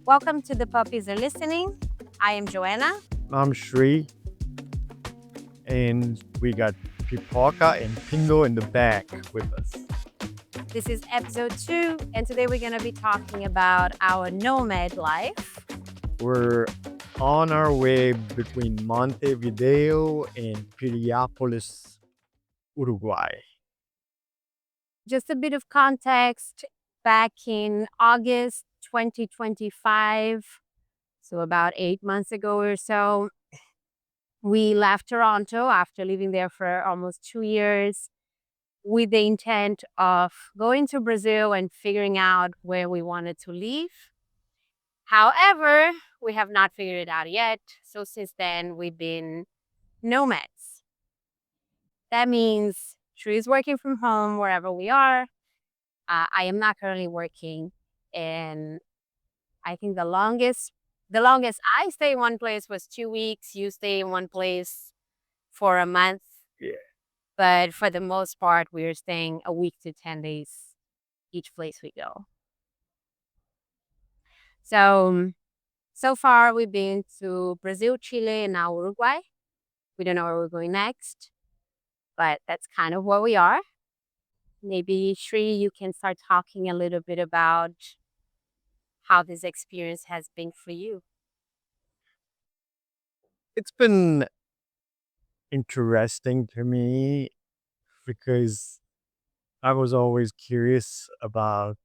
Welcome to the Puppies Are Listening. I am Joanna. I'm Shri, and we got Pipoca and Pingo in the back with us. This is episode 2, and today we're going to be talking about our nomad life. We're on our way between Montevideo and Piriápolis, Uruguay. Just a bit of context. Back in August 2025, so about 8 months ago or so, we left Toronto after living there for almost 2 years with the intent of going to Brazil and figuring out where we wanted to live. However, we have not figured it out yet. So since then, we've been nomads. That means Shrew is working from home wherever we are. I am not currently working, and I think the longest I stay in one place was 2 weeks. You stay in one place for a month. Yeah. But for the most part, we're staying a week to 10 days each place we go. So far we've been to Brazil, Chile, and now Uruguay. We don't know where we're going next, but that's kind of where we are. Maybe Shri, you can start talking a little bit about how this experience has been for you. It's been interesting to me because I was always curious about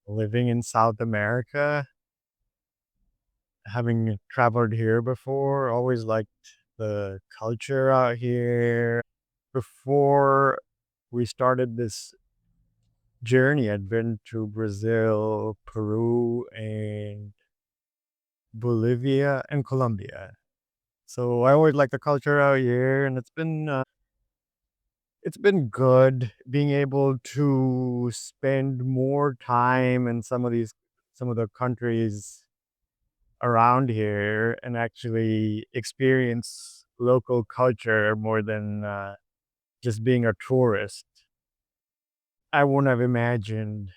living in South America. Having traveled here before, always liked the culture out here. Before we started this journey, I'd been to Brazil, Peru, and Bolivia and Colombia. So I always liked the culture out here, and it's been good being able to spend more time in some of the countries around here and actually experience local culture more than just being a tourist. I wouldn't have imagined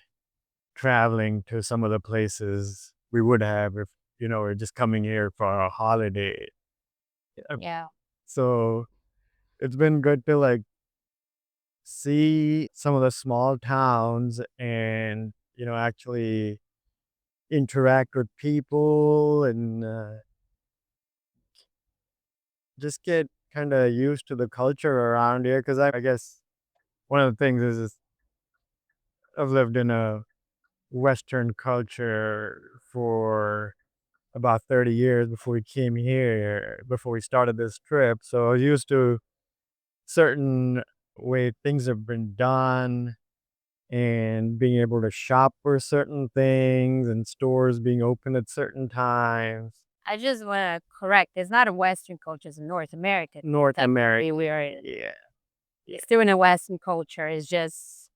traveling to some of the places we would have if, we're just coming here for a holiday. Yeah. So it's been good to like see some of the small towns and, actually interact with people and just get kind of used to the culture around here. Cause I guess one of the things is I've lived in a Western culture for about 30 years before we came here, before we started this trip. So I was used to certain way things have been done and being able to shop for certain things and stores being open at certain times. I just want to correct. It's not a Western culture, it's a North American. North America. We are Yeah. Yeah. still in a Western culture. It's just,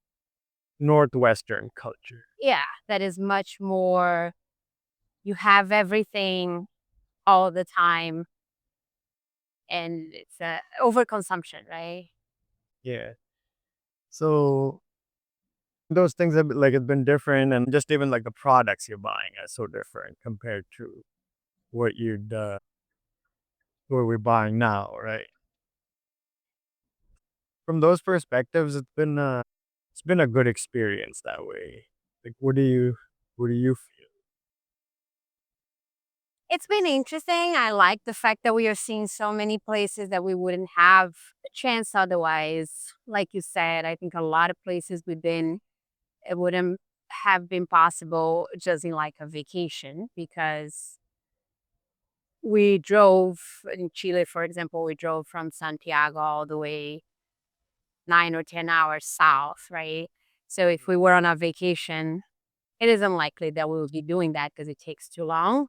Northwestern culture. yeah, that is much more, you have everything all the time, and it's a overconsumption, right? Yeah. So those things have like it's been different, and just even like the products you're buying are so different compared to what what we're buying now, right? From those perspectives, it's been a good experience that way. Like, what do you feel? It's been interesting. I like the fact that we are seeing so many places that we wouldn't have a chance otherwise. Like you said, I think a lot of places we've been, it wouldn't have been possible just in like a vacation because we drove in Chile, for example, we drove from Santiago all the way 9 or 10 hours south, right? So if we were on a vacation, it is unlikely that we will be doing that because it takes too long.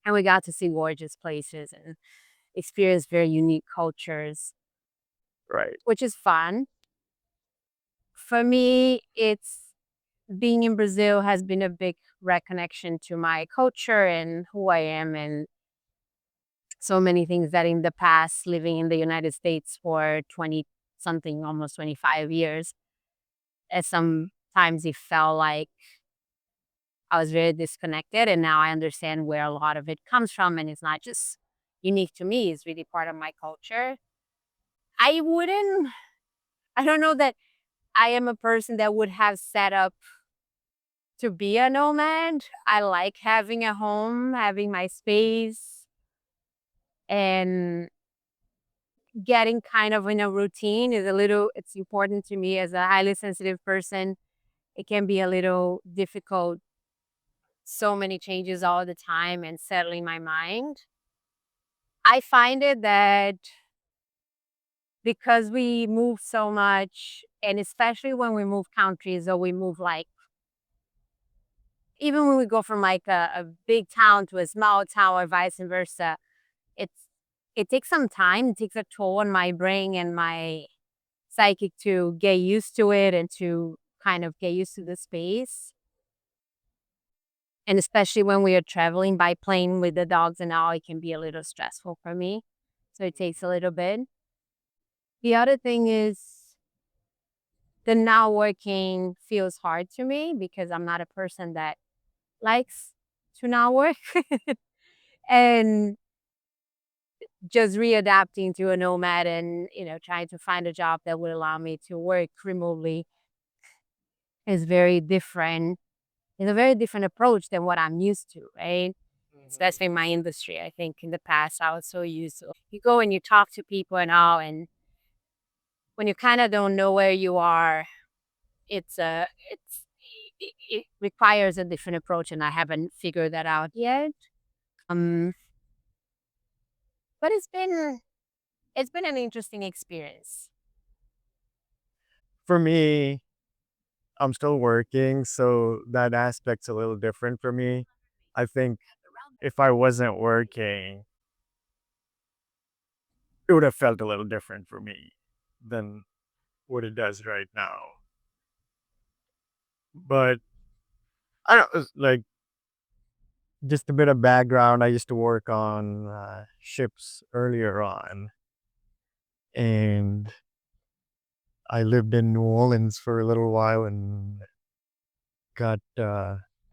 And we got to see gorgeous places and experience very unique cultures, Right. which is fun. For me, it's being in Brazil has been a big reconnection to my culture and who I am, and so many things that in the past, living in the United States for 20 something, almost 25 years, sometimes it felt like I was very disconnected, and now I understand where a lot of it comes from, and it's not just unique to me, it's really part of my culture. I wouldn't I don't know that I am a person that would have set up to be a nomad. I like having a home, having my space, and getting kind of in a routine is a little it's important to me as a highly sensitive person. It can be a little difficult, so many changes all the time and settling my mind. I find it that because we move so much, and especially when we move countries or we move like even when we go from like a big town to a small town or vice versa, it's it takes some time. It takes a toll on my brain and my psychic to get used to it and to kind of get used to the space. And especially when we are traveling by plane with the dogs and all, it can be a little stressful for me. So it takes a little bit. The other thing is the now working feels hard to me because I'm not a person that likes to not work. And just readapting to a nomad and, trying to find a job that would allow me to work remotely is very different. It's a very different approach than what I'm used to, right? Especially in my industry. I think in the past I was so used to you go and you talk to people and all, and when you kind of don't know where you are, it requires a different approach, and I haven't figured that out yet. Um, but it's been an interesting experience. For me, I'm still working, so that aspect's a little different for me. I think if I wasn't working, it would have felt a little different for me than what it does right now. But I don't like just a bit of background. I used to work on ships earlier on, and I lived in New Orleans for a little while and got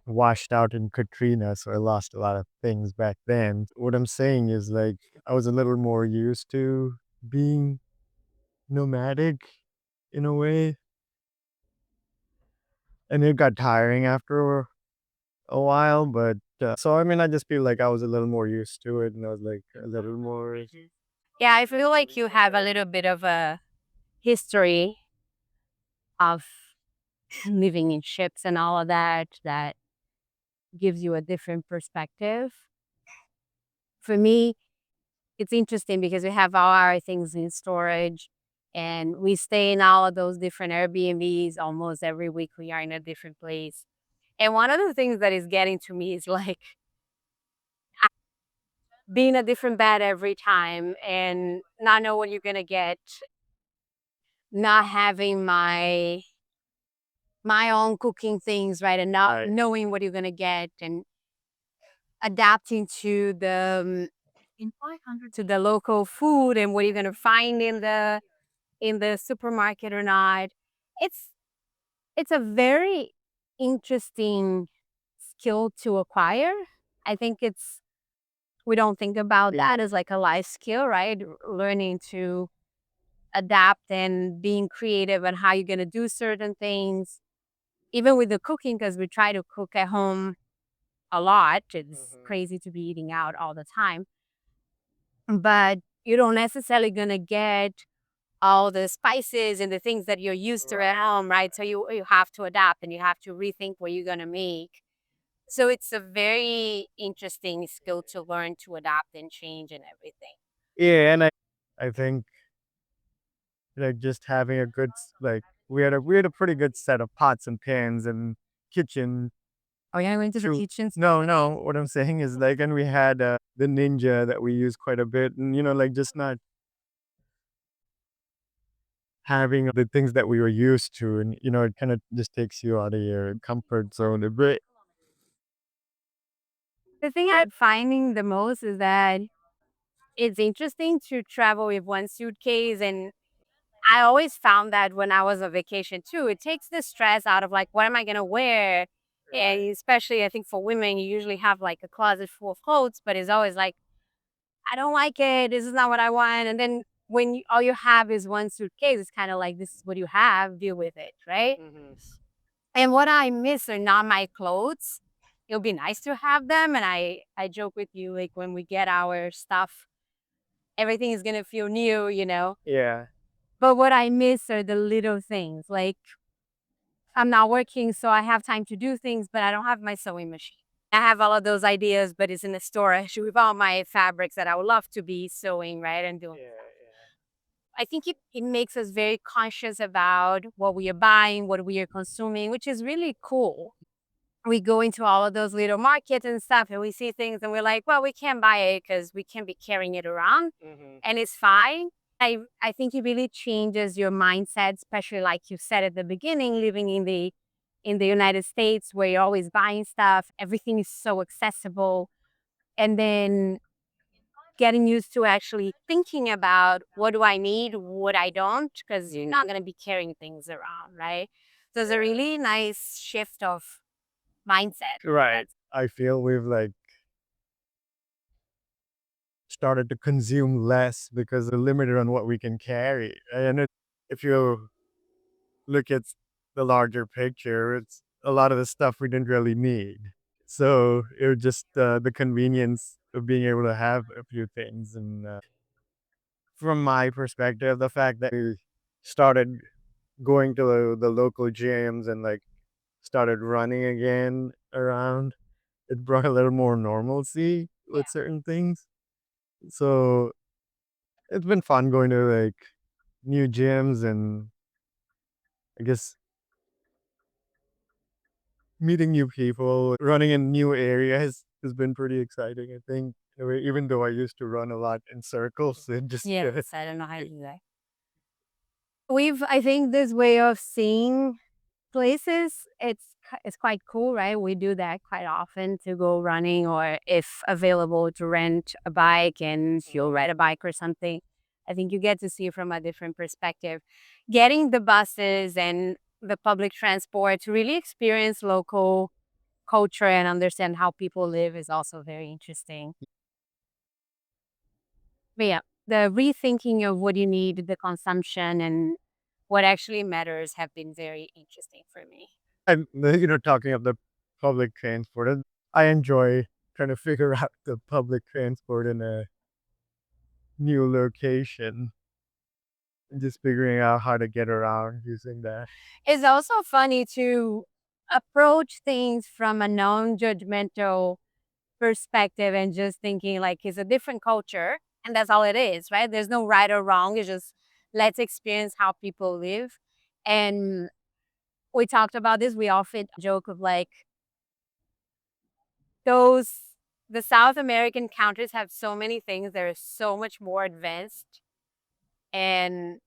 washed out in Katrina, so I lost a lot of things back then. What I'm saying is, like, I was a little more used to being nomadic in a way, and it got tiring after a while. But so I mean, I just feel like I was a little more used to it, and I was like a little more. Yeah, I feel like you have a little bit of a history of living in ships and all of that that gives you a different perspective. For me, it's interesting because we have all our things in storage and we stay in all of those different Airbnbs almost every week. We are in a different place. And one of the things that is getting to me is like being a different bed every time and not know what you're going to get, not having my own cooking things, right? And not I knowing what you're going to get and adapting to the local food and what you're going to find in the supermarket or not. It's it's a very interesting skill to acquire. I think we don't think about that as like a life skill, right? Learning to adapt and being creative and how you're going to do certain things. Even with the cooking, because we try to cook at home a lot. It's crazy to be eating out all the time, but you don't necessarily gonna get all the spices and the things that you're used to at home, right? So you have to adapt and you have to rethink what you're gonna make. So it's a very interesting skill to learn to adapt and change and everything. yeah, and I think like just having a good like we had a pretty good set of pots and pans and kitchen. Oh yeah, I went to the kitchens. No, no, what I'm saying is, like, and we had, the Ninja that we use quite a bit and, like, just not having the things that we were used to and, it kinda just takes you out of your comfort zone a bit. The thing I'm finding the most is that it's interesting to travel with one suitcase, and I always found that when I was on vacation too, it takes the stress out of like, what am I gonna wear? And especially, I think for women, you usually have like a closet full of clothes, but it's always like, I don't like it. This is not what I want. And then when all you have is one suitcase, it's kind of like, this is what you have, deal with it, right? And what I miss are not my clothes. It'll be nice to have them. And I joke with you, like when we get our stuff, everything is gonna feel new, you know. Yeah. But what I miss are the little things. Like I'm not working, so I have time to do things, but I don't have my sewing machine. I have all of those ideas, but it's in the storage with all my fabrics that I would love to be sewing, right? And doing. I think it makes us very conscious about what we are buying, what we are consuming, which is really cool. We go into all of those little markets and stuff and we see things and we're like, well, we can't buy it because we can't be carrying it around and it's fine. I think it really changes your mindset, especially like you said at the beginning, living in the United States where you're always buying stuff, everything is so accessible. And then getting used to actually thinking about what do I need, what I don't, because you're not going to be carrying things around, right? So it's a really nice shift of mindset. Right. I feel we've like started to consume less because we're limited on what we can carry. And if you look at the larger picture, it's a lot of the stuff we didn't really need. So it was just the convenience of being able to have a few things. And from my perspective, the fact that we started going to the local gyms and like started running again around, it brought a little more normalcy with certain things. So it's been fun going to like new gyms and I guess meeting new people, running in new areas has been pretty exciting, I think. Even though I used to run a lot in circles, it just Yes, I don't know how to do that. I think this way of seeing places, it's quite cool, right? We do that quite often to go running or if available to rent a bike and you'll ride a bike or something. I think you get to see from a different perspective. Getting the buses and the public transport to really experience local culture and understand how people live is also very interesting. But yeah, the rethinking of what you need, the consumption, and what actually matters have been very interesting for me. talking of the public transport, I enjoy trying to figure out the public transport in a new location and just figuring out how to get around using that. It's also funny to approach things from a non-judgmental perspective and just thinking like it's a different culture and that's all it is, right? There's no right or wrong. It's just let's experience how people live. And we talked about this. We often joke of like those the South American countries have so many things that are so much more advanced and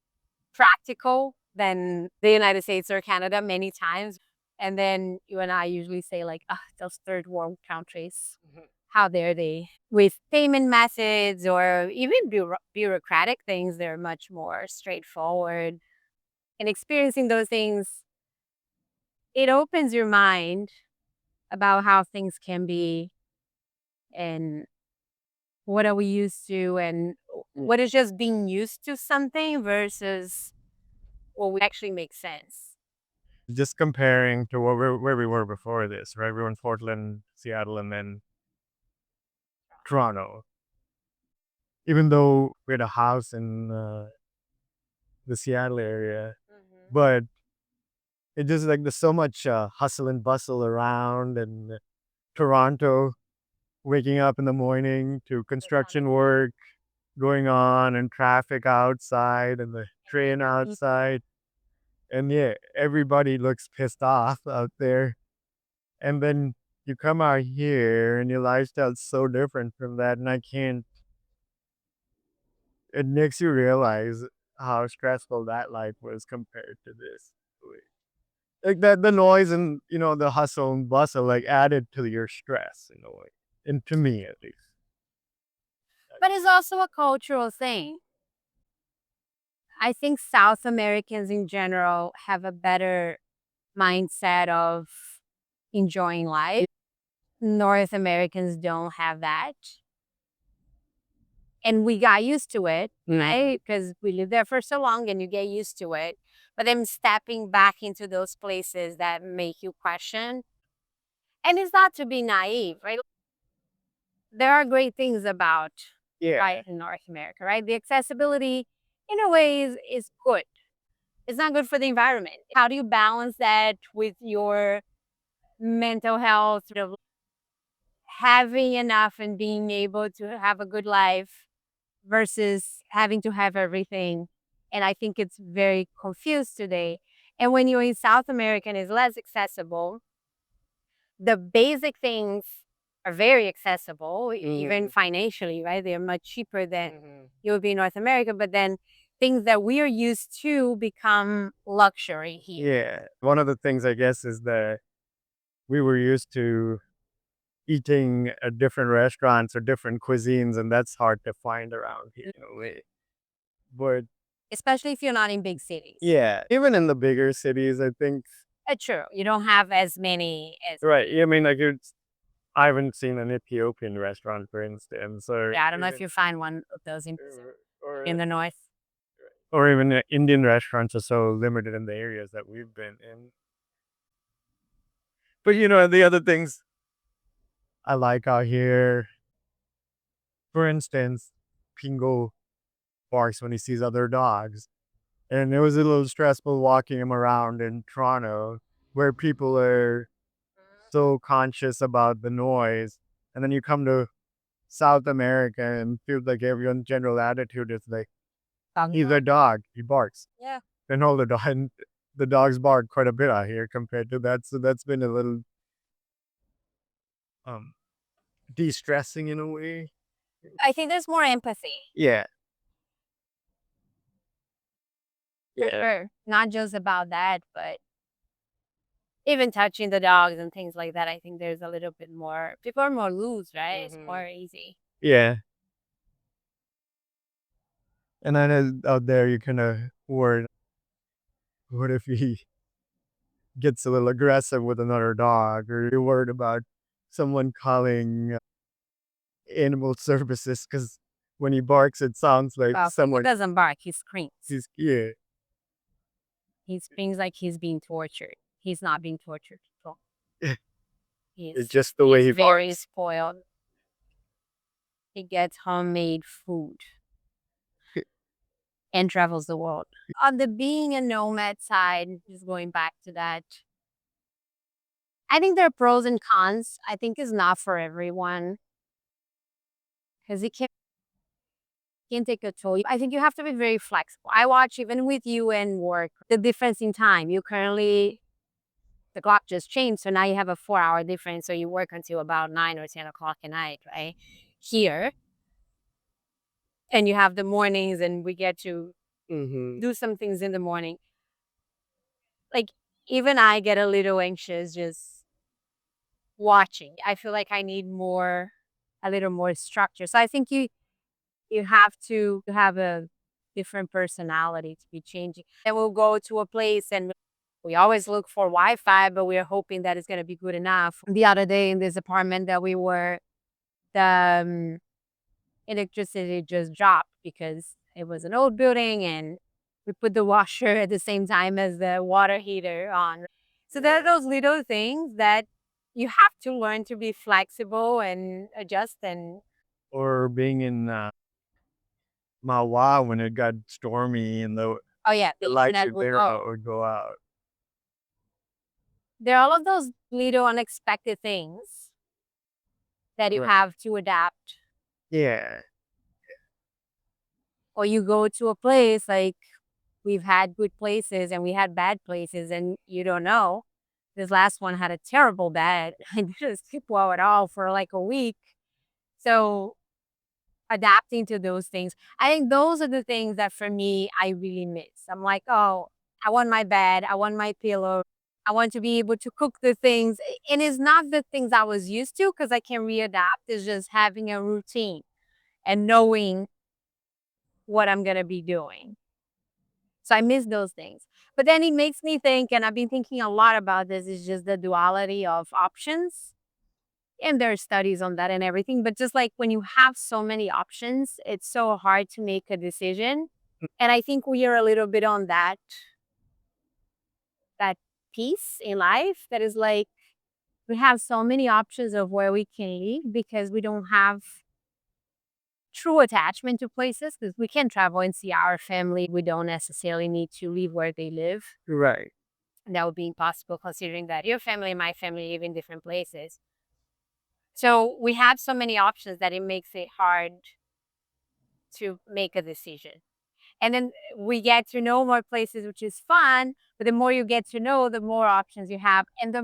practical than the United States or Canada many times. And then you and I usually say like, ah, those third world countries, how dare they? With payment methods or even bureaucratic things, they're much more straightforward. And experiencing those things, it opens your mind about how things can be and what are we used to and what is just being used to something versus what we actually makes sense. Just comparing to where we were before this, right? We were in Portland, Seattle, and then Toronto. Even though we had a house in the Seattle area, but it just like there's so much hustle and bustle around, and Toronto, waking up in the morning to construction work going on and traffic outside and the train outside. And yeah, everybody looks pissed off out there. And then you come out here and your lifestyle's so different from that. And I can't, it makes you realize how stressful that life was compared to this. Like that, the noise and, the hustle and bustle, like added to your stress in a way. And to me, at least. But it's also a cultural thing. I think South Americans in general have a better mindset of enjoying life. North Americans don't have that. And we got used to it, right? Because we lived there for so long and you get used to it. But then stepping back into those places that make you question. And it's not to be naive, right? There are great things about Yeah. right in North America, right? The accessibility in a way is good. It's not good for the environment. How do you balance that with your mental health, of having enough and being able to have a good life versus having to have everything? And I think it's very confused today. And when you're in South America and it's less accessible, the basic things are very accessible, even financially, right? They're much cheaper than you would be in North America. But then things that we are used to become luxury here. Yeah. One of the things I guess is that we were used to eating at different restaurants or different cuisines, and that's hard to find around here in a way. But Especially if you're not in big cities. yeah, even in the bigger cities, I think. True. You don't have as many as Right. Yeah, I mean, like I haven't seen an Ethiopian restaurant, for instance, or yeah, I don't know if you find one of those in or the north. or even Indian restaurants are so limited in the areas that we've been in. But the other things I like out here, for instance, Pingo barks when he sees other dogs. And it was a little stressful walking him around in Toronto where people are so conscious about the noise. And then you come to South America and feels like everyone's general attitude is like, he's a dog, he barks. Yeah. And all the dog and the dogs bark quite a bit out here compared to that. So that's been a little um de-stressing in a way. I think there's more empathy. Yeah. Yeah. Sure. Not just about that, but even touching the dogs and things like that. I think there's a little bit more, people are more loose, right? It's more easy. Yeah. And I know out there you kind of worried, what if he gets a little aggressive with another dog, or you're worried about someone calling animal services because when he barks, it sounds like Well, he someone. doesn't bark, he screams. Yeah, He screams like he's being tortured. He's not being tortured at all. it's He's just the way he very barks. spoiled. He gets homemade food and travels the world. On the being a nomad side, just going back to that, I think there are pros and cons. I think it's not for everyone because it can take a toll. I think you have to be very flexible. I watch even with you and work, the difference in time. You currently, the clock just changed. So now you have a 4 hour difference. So you work until about 9 or 10 o'clock at night, right? Here. And you have the mornings and we get to do some things in the morning. Like even I get a little anxious just watching. I feel like I need more, a little more structure. So I think you have to have a different personality to be changing. And we'll go to a place and we always look for Wi-Fi, but we're hoping that it's going to be good enough. The other day in this apartment that we were, the electricity just dropped because it was an old building and we put the washer at the same time as the water heater on. So there are those little things that you have to learn to be flexible and adjust. And Or being in Mawa when it got stormy and oh yeah, the the lights internet in will there go. would go out. There are all of those little unexpected things that you Right. have to adapt. Yeah. Or you go to a place like we've had good places and we had bad places and you don't know. This last one had a terrible bad. I didn't sleep well at all for like a week. So adapting to those things, I think those are the things that for me I really miss. I'm like, oh, I want my bed, I want my pillow, I want to be able to cook the things. And it's not the things I was used to because I can readapt. It's just having a routine and knowing what I'm gonna be doing. So I miss those things. But then it makes me think, and I've been thinking a lot about this, is just the duality of options. And there are studies on that and everything. But just like when you have so many options, it's so hard to make a decision. And I think we are a little bit on that piece in life that is like we have so many options of where we can live because we don't have true attachment to places because we can travel and see our family. We don't necessarily need to live where they live. Right. And that would be impossible considering that your family and my family live in different places. So we have so many options that it makes it hard to make a decision. And then we get to know more places, which is fun. But the more you get to know, the more options you have, and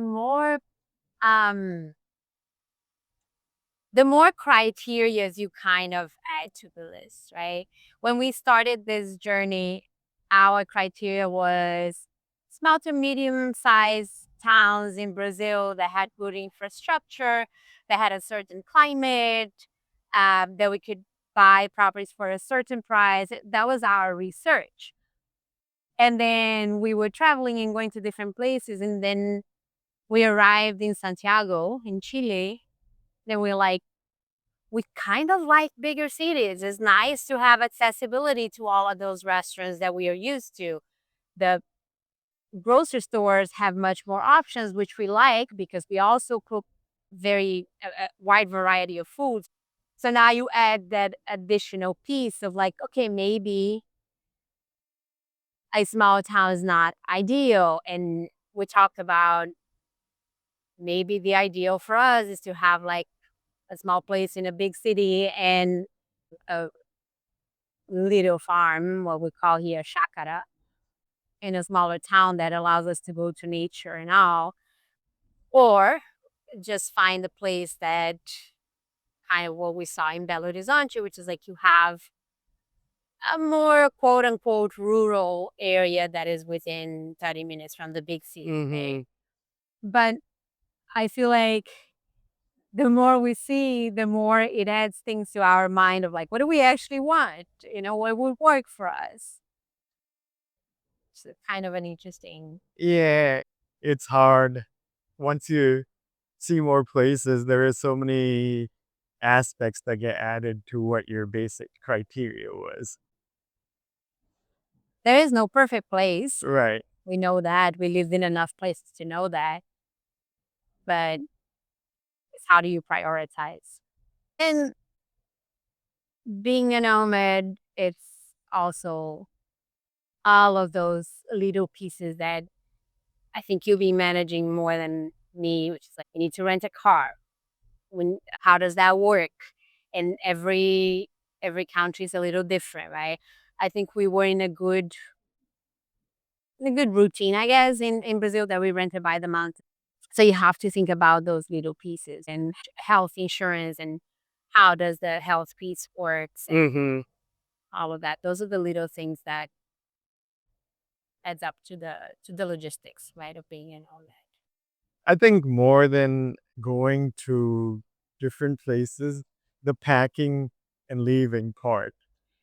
um, the more criterias you kind of add to the list, right? When we started this journey, our criteria was small to medium sized towns in Brazil that had good infrastructure, that had a certain climate, that we could buy properties for a certain price. That was our research. And then we were traveling and going to different places. And then we arrived in Santiago in Chile. Then we're like, we kind of like bigger cities. It's nice to have accessibility to all of those restaurants that we are used to. The grocery stores have much more options, which we like because we also cook very wide variety of foods. So now you add that additional piece of like, okay, maybe a small town is not ideal. And we talked about maybe the ideal for us is to have like a small place in a big city and a little farm, what we call here chácara, in a smaller town that allows us to go to nature and all, or just find a place that kind of what we saw in Belo Horizonte, which is like you have a more quote unquote rural area that is within 30 minutes from the big city. Mhm. But I feel like the more we see, the more it adds things to our mind of like, what do we actually want? What would work for us? It's kind of an interesting. Yeah, it's hard. Once you see more places, there is so many aspects that get added to what your basic criteria was. There is no perfect place. Right. We know that. We lived in enough places to know that. But it's how do you prioritize? And being a nomad, it's also all of those little pieces that I think you'll be managing more than me, which is like you need to rent a car. How does that work? And every country is a little different, right? I think we were in a good routine, I guess, in Brazil that we rented by the month. So you have to think about those little pieces and health insurance and how does the health piece works and Mhm. all of that. Those are the little things that adds up to the logistics, right, of being in all that. I think more than going to different places, the packing and leaving part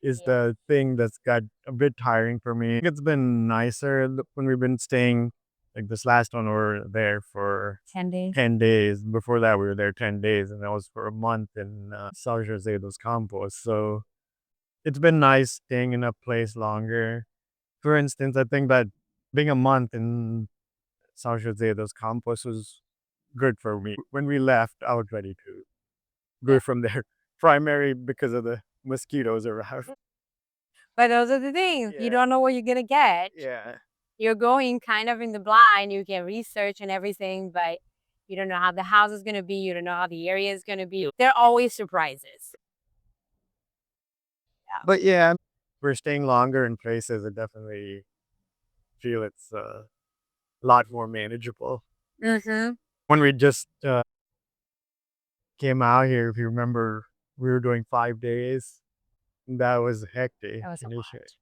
is Yeah. the thing that's got a bit tiring for me. It's been nicer when we've been staying, like this last one, we were there for 10 days. 10 days. Before that, we were there 10 days, and that was for a month in São José dos Campos. So it's been nice staying in a place longer. For instance, I think that being a month in São José dos Campos was good for me. When we left, I was ready to Yeah. go from there. Primary because of the mosquitoes around. But those are the things. You Yeah. don't know what you're gonna get. Yeah. You're going kind of in the blind. You can research and everything, but you don't know how the house is gonna be. You don't know how the area is gonna be. There are always surprises. But yeah, we're staying longer in places. I definitely feel it's a lot more manageable. Yeah. Mm-hmm. When we just came out here, if you remember, we were doing 5 days. That was hectic That was a initially. lot.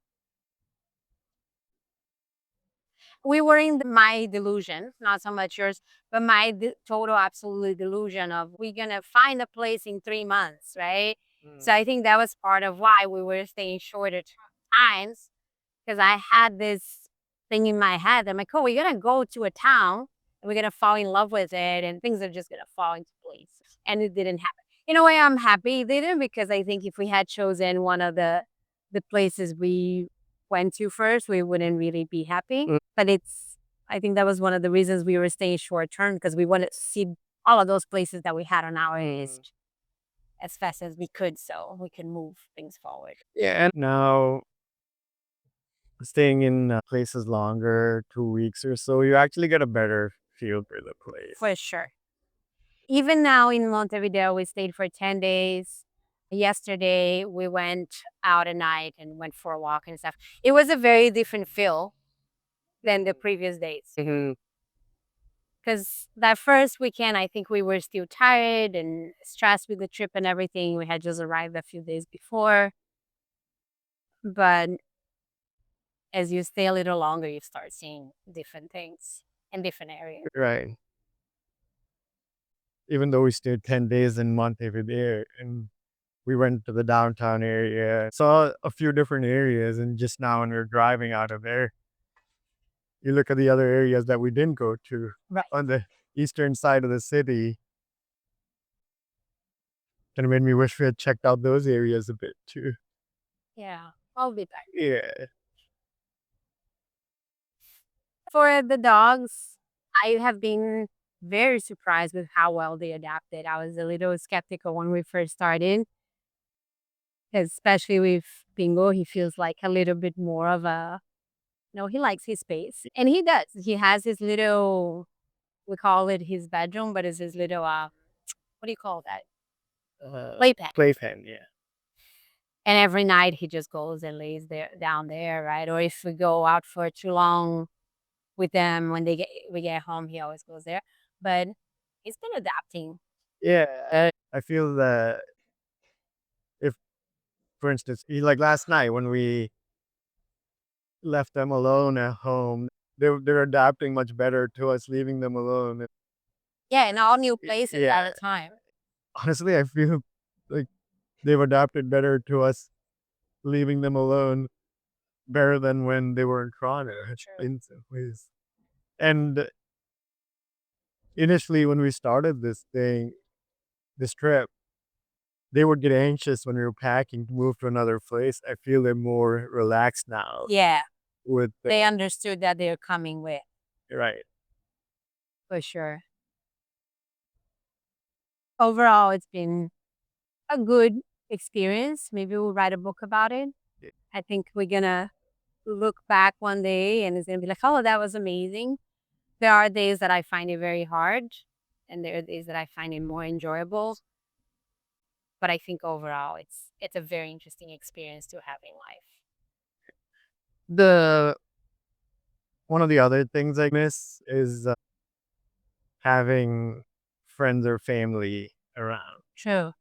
We were in my delusion, not so much yours, but my total absolute delusion of we're gonna find a place in 3 months, right? So I think that was part of why we were staying shorter times because I had this thing in my head. I'm like, oh, we're gonna go to a town and we're gonna fall in love with it, and things are just gonna fall into place. And it didn't happen. In a way, I'm happy it didn't, because I think if we had chosen one of the places we went to first, we wouldn't really be happy. But I think that was one of the reasons we were staying short term, because we wanted to see all of those places that we had on our list as fast as we could, so we can move things forward. Yeah, and now staying in places longer, 2 weeks or so, you actually get a better feel for the For place. sure. Even now in Montevideo, we stayed for 10 days. Yesterday, we went out at night and went for a walk and stuff. It was a very different feel than the previous days. Because that first weekend, I think we were still tired and stressed with the trip and everything. We had just arrived a few days before. But as you stay a little longer, you start seeing different things in different areas. Right. Even though we stayed 10 days in Montevideo and we went to the downtown area, saw a few different areas, and just now when we are driving out of there, you look at the other areas that we didn't go to Right. on the eastern side of the city, and it made me wish we had checked out those areas a bit too. Yeah, I'll be back. Yeah. For the dogs, I have been very surprised with how well they adapted. I was a little skeptical when we first started, especially with Bingo. He feels like a little bit more of a, he likes his space. And he does. He has his little, we call it his bedroom, but it's his little, what do you call that? Playpen. Playpen, yeah. And every night he just goes and lays there down there, right? Or if we go out for too long with them when we get home, he always goes there. But he's been adapting. Yeah, I feel that if, for instance, like last night when we left them alone at home, they're adapting much better to us leaving them alone. Yeah, in all new places Yeah, all the time. honestly, I feel like they've adapted better to us leaving them alone better than when they were in Toronto True. in some ways. And initially, when we started this trip, they would get anxious when we were packing to move to another place. I feel they're more relaxed now Yeah, with they understood that they're coming with, right. for sure. Overall, it's been a good experience. Maybe we'll write a book about it. I think we're gonna look back one day and it's gonna be like, oh, that was amazing. There are days that I find it very hard, and there are days that I find it more enjoyable. But I think overall, it's a very interesting experience to have in life. The one of the other things I miss is having friends or family around. True.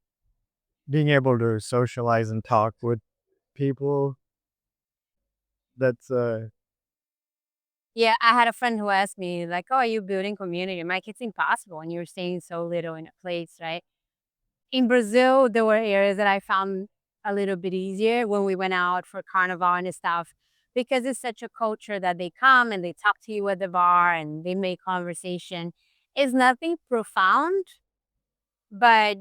Being able to socialize and talk with people, that's, Yeah, I had a friend who asked me, like, "Oh, are you building community?" I'm like, "It's impossible when you're staying so little in a place, right?" In Brazil, there were areas that I found a little bit easier when we went out for carnival and stuff, because it's such a culture that they come and they talk to you at the bar and they make conversation. It's nothing profound, but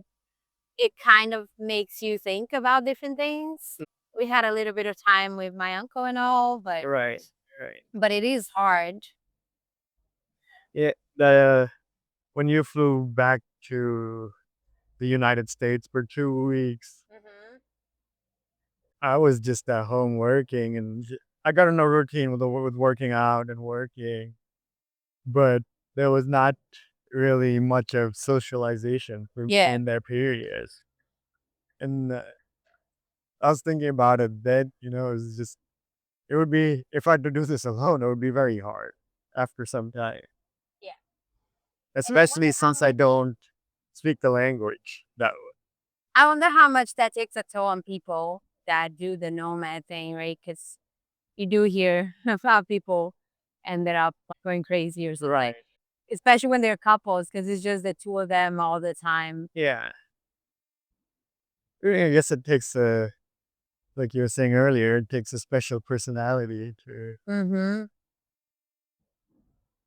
it kind of makes you think about different things. We had a little bit of time with my uncle and all, right, right. but it is hard. Yeah, the when you flew back to the United States for 2 weeks, Mhm. I was just at home working, and I got in a routine with working out and working, but there was not really much of socialization for me Yeah. in that period. And I was thinking about it then, it's just it would be if I had to do this alone, it would be very hard after some time, Yeah. And especially since I don't speak the language. That I wonder how much that takes a toll on people that do the nomad thing, right? Because you do hear about people ended up going crazy or something, right. especially when they're couples, because it's just the two of them all the time. Yeah. I guess it takes like you were saying earlier, it takes a special personality to Mm-hmm.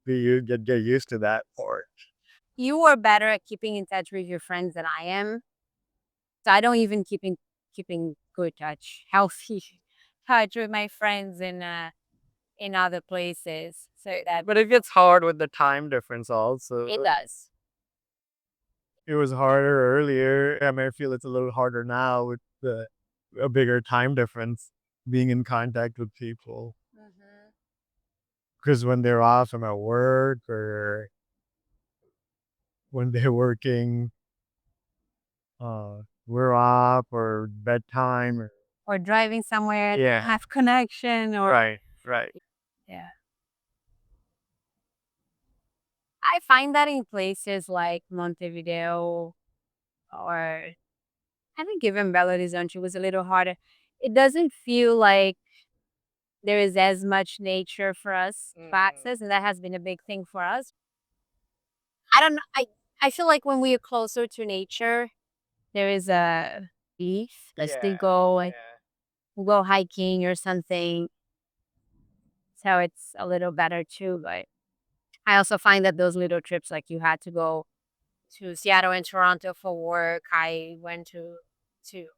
get used to that part. You are better at keeping in touch with your friends than I am. So I don't even keeping good touch, healthy touch with my friends in other places. So that But it gets hard with the time difference also. it does. It was harder earlier. I mean, I feel it's a little harder now with a bigger time difference being in contact with people. Mm-hmm. Because when they're off, I'm at work, or when they're working, we're off, or bedtime. Or, Or driving somewhere, yeah. have connection, or Right. Right. yeah. I find that in places like Montevideo or I think even Belo Horizonte was a little harder. It doesn't feel like there is as much nature for us to access, and that has been a big thing for us. I don't know. I feel like when we are closer to nature, there is a beef. Let's Yeah. they go like we'll go hiking or something. So it's a little better too. But I also find that those little trips, like you had to go to Seattle and Toronto for work. I went to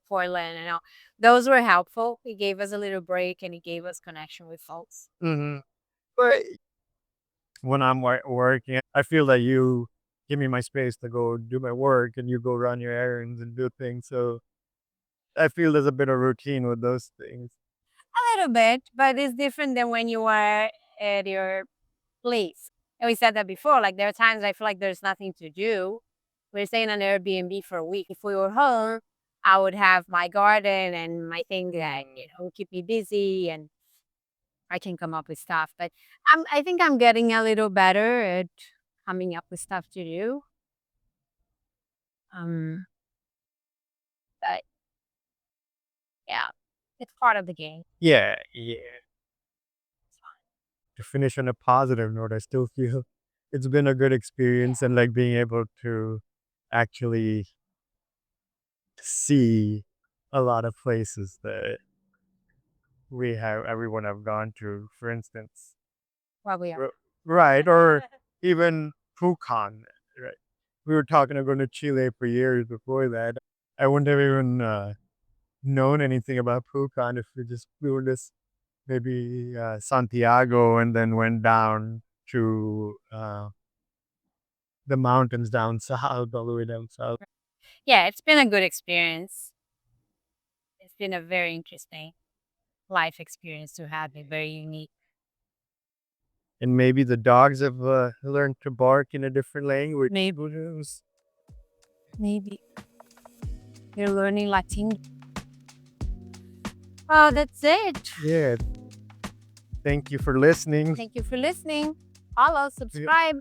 Portland and all. Those were helpful. It gave us a little break and it gave us connection with folks. Hmm. But when I'm working, I feel that you give me my space to go do my work, and you go run your errands and do things. So I feel there's a bit of routine with those things. A little bit, but it's different than when you are at your place. And we said that before. Like there are times I feel like there's nothing to do. We're staying on Airbnb for a week. If we were home, I would have my garden and my thing that would keep me busy, and I can come up with stuff. But I think I'm getting a little better at coming up with stuff to do. Um, but yeah, it's part of the game. Yeah, yeah. To finish on a positive note, I still feel it's been a good experience, and like being able to actually see a lot of places that everyone have gone to. For instance, Well, we are. right, or even Pukan, right? We were talking about going to Chile for years before that. I wouldn't have even known anything about Pukan if we were just maybe Santiago, and then went down to the mountains down south, all the way down south. Yeah, it's been a good experience. It's been a very interesting life experience to have. It very unique. And maybe the dogs have learned to bark in a different language. Maybe, Who knows? maybe you're learning Latin. Oh, that's it. Yeah. Thank you for listening. Thank you for listening. Follow, Yeah. subscribe.